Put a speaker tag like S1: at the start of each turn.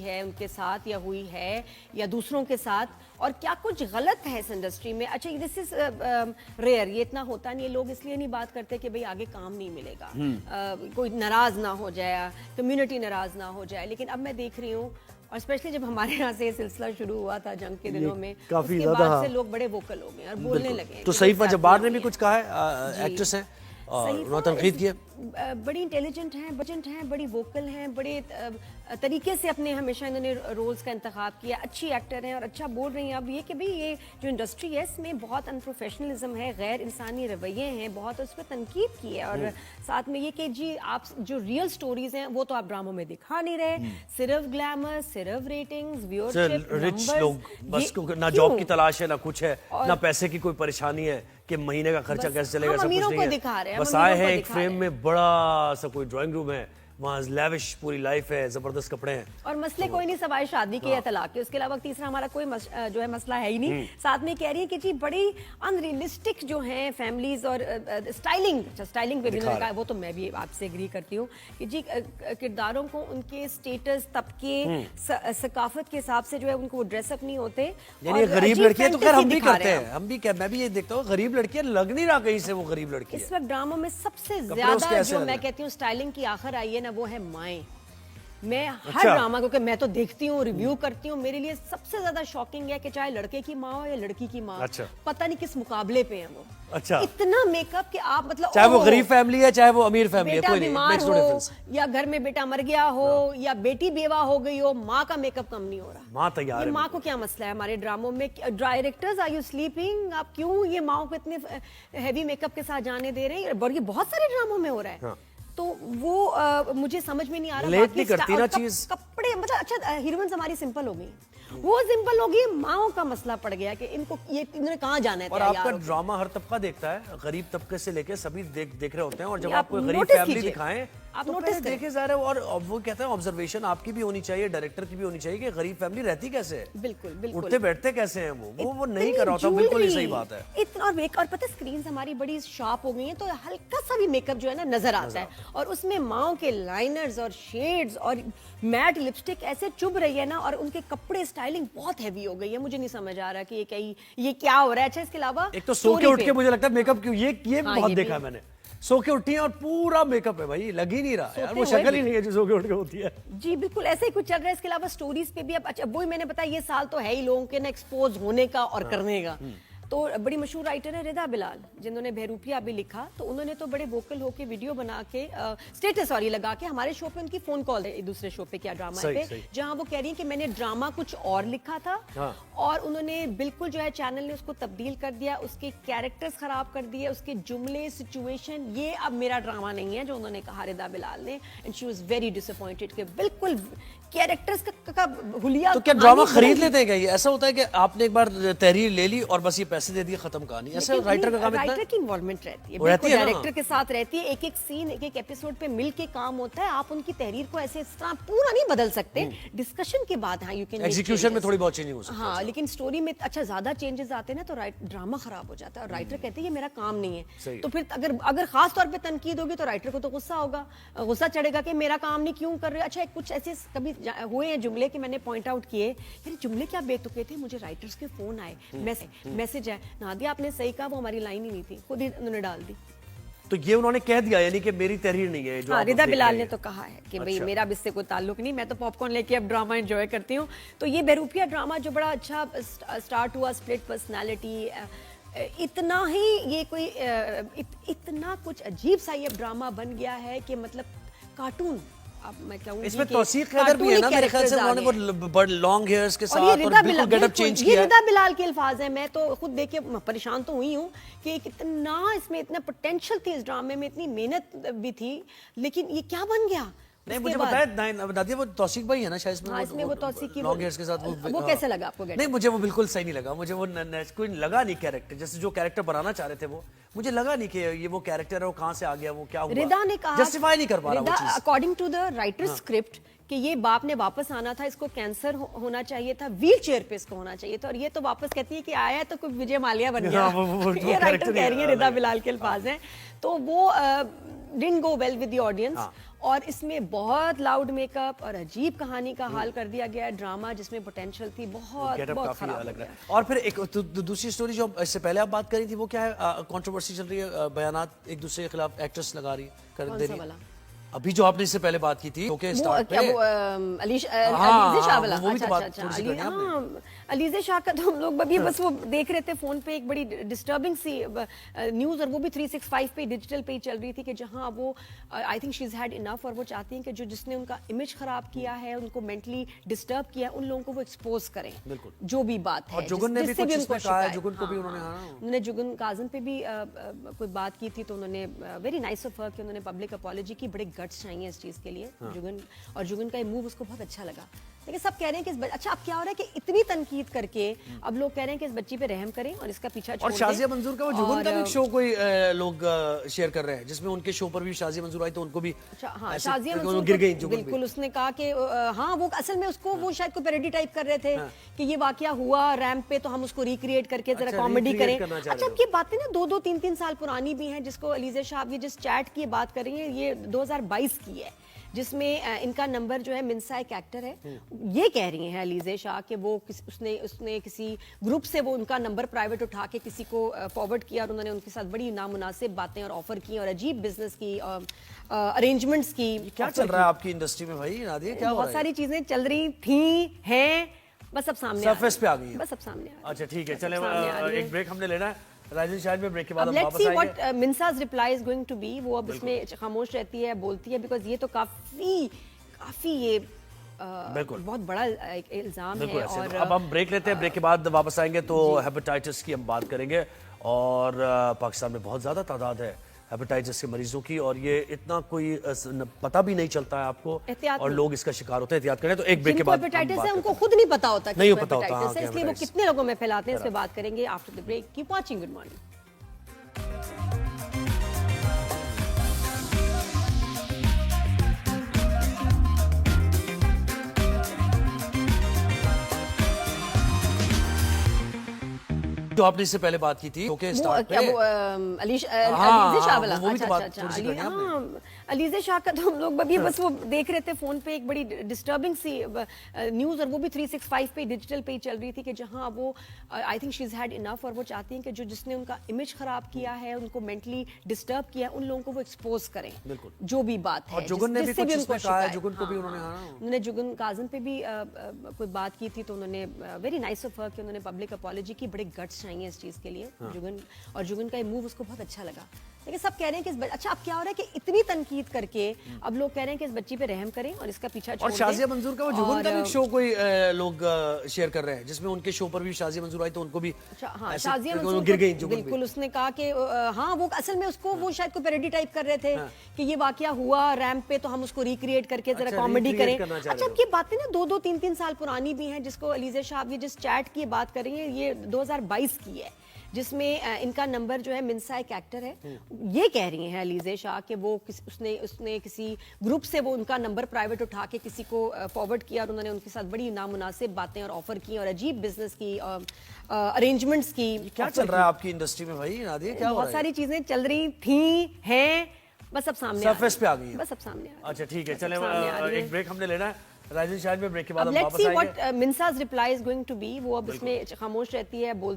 S1: है उनके साथ या हुई है या दूसरों के साथ, और क्या कुछ गलत है इस इंडस्ट्री में। अच्छा, दिस इज रेयर, ये इतना होता नहीं है, लोग इसलिए नहीं बात करते कि भाई आगे काम नहीं मिलेगा, कोई नाराज ना हो जाए, कम्युनिटी नाराज ना हो जाए। लेकिन अब मैं देख रही हूँ, और स्पेशली जब हमारे यहाँ से ये सिलसिला शुरू हुआ था जंग के दिनों में,
S2: काफी
S1: उसके बाद से लोग बड़े वोकल हो गए और बोलने लगे।
S2: तो सईफा जब्बार ने भी कुछ कहा है, एक्ट्रेस है और उन्होंने तनकीद की है।
S1: बड़ी इंटेलिजेंट हैं, बजट हैं, बड़ी वोकल हैं, बड़े तरीके से अपने हमेशा इन्होंने रोल्स का इंतखाब किया, अच्छी एक्टर हैं और अच्छा बोल रही हैं। अब ये कि भाई ये जो इंडस्ट्री है इसमें बहुत अनप्रोफेशनलिज्म है, गैर इंसानी रवैये हैं बहुत, उस पर तनकीद की है। और साथ में ये कि जी आप जो रियल स्टोरीज हैं वो तो आप ड्रामों में दिखा नहीं रहे, सिर्फ ग्लैमर, सिर्फ रेटिंग्स, व्यूअरशिप,
S2: रिच लोग बस ना जॉब की तलाश है, ना कुछ है, ना पैसे की कोई परेशानी है कि महीने का खर्चा कैसे चलेगा, सब कुछ नहीं है। बस आए हैं एक फ्रेम में, बड़ा सा कोई ड्राइंग रूम है, वहाँ लेविश पूरी लाइफ है, जबरदस्त कपड़े हैं और
S1: मसले कोई नहीं सवाए शादी के या तलाक के। उसके अलावा तीसरा हमारा कोई जो है मसला है ही नहीं। साथ में कह रही है कि जी बड़ी अनरियलिस्टिक जो हैं फैमिलीज और स्टाइलिंग, स्टाइलिंग पे भी उन्होंने कहा, वो तो मैं भी आपसे एग्री करती हूँ कि जी किरदारों को उनके स्टेटस, तबके, सकाफत के हिसाब से जो है उनको ड्रेसअप नहीं होते।
S2: यानी गरीब लड़कियां तो खैर हम भी करते हैं, हम भी, मैं भी ये देखता हूँ, गरीब लड़कियां लग नहीं रहा कहीं से वो गरीब लड़की।
S1: इस वक्त ड्रामों में सबसे ज्यादा जो मैं कहती हूँ स्टाइलिंग की आखिर आई है ना, वो है माएँ। मैं हर ड्रामा, क्योंकि मैं तो देखती हूँ, रिव्यू करती हूँ, मेरे लिए सबसे ज्यादा शॉकिंग है कि चाहे लड़के की माँ हो या लड़की की माँ, पता नहीं किस मुकाबले पे है वो।
S2: अच्छा,
S1: इतना मेकअप कि आप मतलब
S2: चाहे वो गरीब फैमिली है चाहे वो अमीर फैमिली है, कोई नहीं,
S1: बीमार हो या घर में बेटा मर गया हो या बेटी बेवा हो गई हो, माँ का मेकअप कम नहीं हो रहा।
S2: माँ तैयार है।
S1: माँ को क्या मसला है हमारे ड्रामों में? Directors, are you sleeping? आप क्यों ये माँ को इतने हैवी मेकअप के साथ जाने दे रहे हैं? ये बहुत सारे ड्रामों में हो रहा है। तो वो मुझे समझ में नहीं आ रहा।
S2: लेट नहीं करती ना चीज,
S1: कपड़े मतलब अच्छा, हीरोइंस हमारी सिंपल हो गई, वो सिंपल हो गई, माओ का मसला पड़ गया कि इनको ये इन्होंने कहाँ जाना है।
S2: और आपका ड्रामा हर तबका देखता है, गरीब तबके से लेके सभी देख रहे होते हैं, और जब आप कोई गरीब फैमिली दिखाएं
S1: आप
S2: तो
S1: नोटिस
S2: देखे जा रहे हो। और वो कहते हैं ऑब्जर्वेशन आपकी भी होनी चाहिए, डायरेक्टर की भी होनी चाहिए कि गरीब फैमिली रहती कैसे है,
S1: बिल्कुल बिल्कुल
S2: उठते बैठते कैसे हैं वो नहीं कर रहा था। बिल्कुल ही सही बात है।
S1: इतना और पता है स्क्रीन हमारी बड़ी शार्प हो गई है, तो हल्का सा भी मेकअप जो है ना नजर आता है, और उसमें माओ के लाइनर्स और शेड्स और मैट लिपस्टिक ऐसे चुभ रही है ना, और उनके कपड़े स्टाइलिंग बहुत हैवी हो गई है। मुझे नहीं समझ आ रहा कि ये क्या हो रहा है। अच्छा, इसके अलावा
S2: एक तो सो के उठ के मुझे लगता है मेकअप क्यों, ये बहुत देखा है मैंने, सो के उठी है और पूरा मेकअप है भाई, लग ही नहीं रहा यार, वो शक्ल ही नहीं है जो सो के उठ के होती है।
S1: जी बिल्कुल ऐसे ही कुछ चल रहा है। इसके अलावा स्टोरीज पे भी अब अच्छा, वही मैंने बताया, ये साल तो है ही लोगों के ना एक्सपोज होने का और करने का। तो बड़ी मशहूर राइटर है रिदा बिलाल, जिन्होंने बहरूपिया भी लिखा, तो उन्होंने तो बड़े वोकल होके वीडियो बना के स्टेटस लगा के हमारे शो पे उनकी फोन कॉल है, दूसरे शो पे क्या ड्रामा पे, जहां वो कह रही हैं कि मैंने ड्रामा कुछ और लिखा था और उन्होंने बिल्कुल जो है चैनल ने उसको तब्दील कर दिया, उसके कैरेक्टर्स खराब कर दिए, उसके जुमले, सिचुएशन, ये अब मेरा ड्रामा नहीं है जो उन्होंने कहा रिदा बिलाल ने। And she was very disappointed कि बिल्कुल कैरेक्टर्स का हुलिया।
S2: तो क्या ड्रामा खरीद लेते हैं क्या? ये ऐसा होता है कि आपने एक बार तहरीर ले ली और बस ये पैसे दे दिए, खत्म कहानी? ऐसे राइटर का काम इतना है?
S1: राइटर की इन्वॉल्वमेंट रहती है, बिल्कुल डायरेक्टर के साथ रहती है, एक एक सीन, एक एक एपिसोड पे मिल के काम होता है। आप उनकी तहरीर को ऐसे पूरा नहीं बदल सकते, डिस्कशन के बाद हाँ यू कैन,
S2: एग्जीक्यूशन में थोड़ी बहुत चेंजिंग हो सकती है।
S1: हाँ, लेकिन स्टोरी में अच्छा ज्यादा चेंजेस आते हैं ना तो ड्रामा खराब हो जाता है, और राइटर कहते हैं ये मेरा काम नहीं है। तो फिर अगर खास तौर पे तनकीद होगी तो राइटर को तो गुस्सा होगा, गुस्सा चढ़ेगा कि मेरा काम नहीं क्यों कर रहे। अच्छा, कुछ ऐसे कभी हुए हैं जुमले कि मैंने पॉइंट आउट किए, यार जुमले क्या बेतुके थे, मुझे राइटर्स के फोन आए, मैसेज है, नादिया आपने सही कहा, वो हमारी लाइन ही नहीं थी, खुद ही उन्होंने डाल दी।
S2: तो ये उन्होंने कह दिया यानी कि मेरी तहरीर नहीं है जो
S1: हाँ, रिदा बिलाल ने तो कहा है कि भाई मेरा अब इससे कोई ताल्लुक नहीं, मैं तो पॉपकॉर्न लेके अब ड्रामा एंजॉय करती हूँ। तो ये बहरूपिया ड्रामा जो बड़ा अच्छा स्टार्ट हुआ, स्प्लिट पर्सनालिटी, इतना ही ये कोई इतना कुछ अजीब सा ये ड्रामा बन गया है कि मतलब कार्टून। अब मैं कहूँगी
S2: इसमें तौसीक हैदर भी है ना मेरे ख्याल से, उन्होंने वो लॉन्ग हेयर्स के साथ और बिल्कुल गेटअप चेंज किया है।
S1: ये रिदा बिलाल के अल्फाज हैं, मैं तो खुद देख के परेशान तो हुई हूँ कि कितना इसमें इतना पोटेंशियल थी, इस ड्रामे में इतनी मेहनत भी थी, लेकिन ये क्या बन गया।
S2: नहीं, मुझे बताया वो तौसीक भाई है ना शायद
S1: इसमें वो तौसीक की
S2: लॉन्ग हेयर्स के साथ
S1: वो कैसे लगा आपको?
S2: नहीं, मुझे वो बिल्कुल सही नहीं लगा, मुझे वो कोई लगा नहीं कैरेक्टर, जैसे जो कैरेक्टर बनाना चाह रहे थे वो मुझे लगा नहीं कि ये वो कैरेक्टर है, वो कहाँ से आ गया, वो क्या हुआ।
S1: रिदा ने कहा,
S2: जस्टिफाई नहीं कर पा रहा वो चीज
S1: according to the writer script कि ये बाप ने वापस आना था, इसको कैंसर होना चाहिए था, व्हील चेयर पे इसको होना चाहिए था, और ये तो वापस कहती है कि आया तो कोई विजय माल्या बन गया। ये राइटर कह रही है, रिदा बिलाल के अल्फाज हैं। तो वो didn't go well with the audience, और इसमें बहुत लाउड मेकअप और अजीब कहानी का हाल कर दिया गया, ड्रामा जिसमें पोटेंशियल थी बहुत
S2: गेटअप
S1: बहुत
S2: काफी
S1: खराब
S2: अलग
S1: हो
S2: रहा
S1: गया।
S2: है। और फिर एक दूसरी स्टोरी जो इससे पहले आप बात करी थी वो क्या है, कंट्रोवर्सी चल रही है, बयानात एक दूसरे के खिलाफ एक्ट्रेस लगा रही कर
S1: कौन
S2: दे
S1: सा
S2: रही है।
S1: वाला?
S2: अभी जो आपने इससे पहले बात की थी ओके
S1: वो
S2: स्टार्ट
S1: क्या
S2: पे
S1: वो अलीज़े
S2: हाँ,
S1: शाह वाला?
S2: वो भी तो
S1: अच्छा
S2: बात
S1: अच्छा
S2: थोड़ी सी
S1: अच्छा
S2: करनी है आपने।
S1: हाँ, अलीज़े शाह का तो हम लोग अभी बस वो देख रहे थे फोन पे, एक बड़ी डिस्टर्बिंग सी न्यूज़, और वो भी 365 पे डिजिटल पे ही चल रही थी कि जहां वो I think she is had enough, और वो चाहती हैं कि जो जिसने उनका इमेज खराब किया है, उनको मेंटली डिस्टर्ब किया, उन लोगों को वो एक्सपोज करें,
S2: बिल्कुल।
S1: जो भी बात है।
S2: और जुगन ने भी
S1: जिससे
S2: कुछ
S1: उनको
S2: इसमें कहा है,
S1: शिकायत-
S2: जुगन को भी
S1: हाँ,
S2: उन्होंने
S1: हाँ, उन्होंने जुगन काजम पे भी कोई बात की थी, तो उन्होंने वेरी नाइस ऑफ हर कि उन्होंने पब्लिक अपॉलॉजी की, बड़े गट्स चाहिए इस चीज के लिए जुगन, और जुगन का ये मूव उसको बहुत अच्छा लगा। लेकिन सब कह रहे हैं कि अच्छा अब क्या हो रहा है कि इतनी तनकीद करके अब लोग कह रहे हैं कि इस बच्ची पे रहम करें और इसका पीछा छोड़
S2: और
S1: दें।
S2: शाजिया मंजूर का वो जुगन का भी
S1: और,
S2: एक शो कोई लोग शेयर कर रहे हैं जिसमें उनके शो पर भी शाजिया मंजूर आई तो उनको भी
S1: अच्छा, हाँ,
S2: ऐसे-
S1: शाजिया
S2: वो
S1: मंसूर
S2: गिर
S1: को
S2: गई जुगन भी।
S1: बिल्कुल, उसने कहा कि हाँ वो असल में उसको वो शायद कोई पैरोडी टाइप कर रहे थे कि ये वाकया हुआ रैंप पे, तो हम उसको रिक्रिएट करके जरा
S2: अच्छा,
S1: कॉमेडी
S2: recreate
S1: करें।
S2: करना चाह
S1: अच्छा,
S2: रहे
S1: अब ये बातें ना 2-2 3-3 साल पुरानी भी हैं, जिसको अलीज़े शाह ये जिस चैट की बात कर रही है, ये 2022 की है, जिसमें इनका नंबर जो है, मिन्सा एक एक्टर है, ये कह रही हैं अलीज़े शाह कि वो उसने किसी ग्रुप से वो उनका नंबर प्राइवेट उठा के किसी को फॉरवर्ड किया, और उन्होंने उनके साथ बड़ी नामुनासिब बातें और ऑफर की और अजीब बिजनेस की अरेंजमेंट्स की।
S2: क्या चल रहा है आपकी इंडस्ट्री में भाई नादिया, क्या हो
S1: बहुत
S2: रहा है?
S1: सारी चीजें चल रही थी, हैं, बस अब सामने
S2: सरफेस पे आ गई है।
S1: बस अब सामने आ रही है।
S2: अच्छा ठीक है,
S1: बस
S2: चले
S1: अब सामने आ रही है।
S2: एक ब्रेक हमने लेना है राजन, शायद में ब्रेक के बाद
S1: अब
S2: हम
S1: लेट्स
S2: वापस
S1: सी
S2: आएंगे।
S1: व्हाट मिन्सा's reply is going to be. वो अब इसमें खामोश रहती है, बोलती है, बिकॉज ये तो काफी ये
S2: बिल्कुल।
S1: बहुत बड़ा एक इल्जाम
S2: बिल्कुल
S1: है।
S2: ऐसे
S1: और
S2: तो। अब हम ब्रेक लेते हैं, ब्रेक के बाद वापस आएंगे तो हेपेटाइटिस की हम बात करेंगे, और पाकिस्तान में बहुत ज्यादा तादाद है हेपेटाइटिस के मरीजों की, और ये इतना कोई पता भी नहीं चलता है आपको,
S1: एहतियात
S2: और
S1: नहीं।
S2: लोग इसका शिकार होते हैं। एहतियात करें। तो एक ब्रेक के
S1: जिनको
S2: बाद हम
S1: हेपेटाइटिस
S2: बात
S1: है उनको
S2: करते
S1: खुद नहीं पता होता कि
S2: नहीं
S1: उनको
S2: पता होता,
S1: हेपेटाइटिस
S2: हाँ,
S1: है,
S2: कि
S1: इसलिए वो
S2: हेपेटाइटिस।
S1: कितने लोगों में फैलाते हैं, इस पे बात करेंगे after the break. Keep watching, good morning.
S2: जो आपने इससे पहले बात की थी ओके
S1: वो
S2: स्टार्ट
S1: क्या
S2: पे
S1: वो अलीज़े
S2: हाँ,
S1: शाह वाला?
S2: वो भी तो
S1: अच्छा
S2: बात
S1: अच्छा
S2: थोड़ी सी
S1: अच्छा
S2: करनी है आपने।
S1: हाँ, अलीज़े शाह का तो हम लोग अभी बस वो देख रहे थे फोन पे, एक बड़ी डिस्टर्बिंग सी न्यूज़, और वो भी 365 पे डिजिटल पे ही चल रही थी कि जहां वो I think she is had enough, और वो चाहती हैं कि जो जिसने उनका इमेज खराब किया है, उनको मेंटली डिस्टर्ब किया, उन लोगों को वो एक्सपोज करें,
S2: बिल्कुल।
S1: जो भी बात है।
S2: और जुगन ने भी
S1: जिससे
S2: कुछ
S1: उनको
S2: इसमें कहा है,
S1: शिकायत-
S2: जुगन को भी
S1: हाँ,
S2: उन्होंने
S1: हाँ,
S2: हाँ।
S1: उन्होंने जुगन काजम पे भी कोई बात की थी, तो उन्होंने वेरी नाइस ऑफ हर कि उन्होंने पब्लिक अपॉलॉजी की, बड़े गट्स चाहिए इस चीज के लिए जुगन, और जुगन का ये मूव उसको बहुत अच्छा लगा। लेकिन सब कह रहे हैं कि अच्छा अब क्या हो रहा है कि इतनी तनकीद करके अब लोग कह रहे हैं कि इस बच्ची पे रहम करें और इसका पीछा छोड़
S2: और
S1: दें।
S2: शाजिया मंजूर का वो जुगन का भी
S1: और,
S2: एक शो कोई लोग शेयर कर रहे हैं जिसमें उनके शो पर भी शाजिया मंजूर आई तो उनको भी
S1: अच्छा, हाँ,
S2: ऐसे-
S1: शाजिया
S2: वो
S1: मंसूर
S2: गिर
S1: को
S2: गई जुगन भी।
S1: बिल्कुल, उसने कहा कि हाँ वो असल में उसको वो शायद कोई पैरोडी टाइप कर रहे थे कि ये वाकया हुआ रैंप पे, तो हम उसको रिक्रिएट करके जरा
S2: अच्छा,
S1: कॉमेडी
S2: recreate
S1: करें।
S2: करना चाह
S1: अच्छा,
S2: रहे
S1: अब ये बातें ना 2-2 3-3 साल पुरानी भी हैं, जिसको अलीज़े शाह ये जिस चैट की बात कर रही है, ये 2022 की है, जिसमें इनका नंबर जो है, मिन्सा एक एक्टर है, ये कह रही हैं अलीज़े शाह कि वो उसने किसी ग्रुप से वो उनका नंबर प्राइवेट उठा के किसी को फॉरवर्ड किया, और उन्होंने उनके साथ बड़ी नामुनासिब बातें और ऑफर की और अजीब बिजनेस की अरेंजमेंट्स की।
S2: क्या चल रहा है आपकी इंडस्ट्री में भाई नादिया, क्या हो
S1: बहुत
S2: रहा है?
S1: सारी चीजें चल रही थी, हैं, बस अब सामने
S2: सरफेस पे आ
S1: रही
S2: गई है।
S1: बस अब सामने आ रही है।
S2: अच्छा ठीक है,
S1: बस अब
S2: चले
S1: सामने आ रही है।
S2: एक ब्रेक हमने लेना है राजन, शायद में ब्रेक के बाद
S1: अब
S2: हम
S1: लेट्स
S2: वापस
S1: सी
S2: आएंगे।
S1: व्हाट मिन्सा's reply is going to be. वो अब इसमें खामोश रहती है, बोलती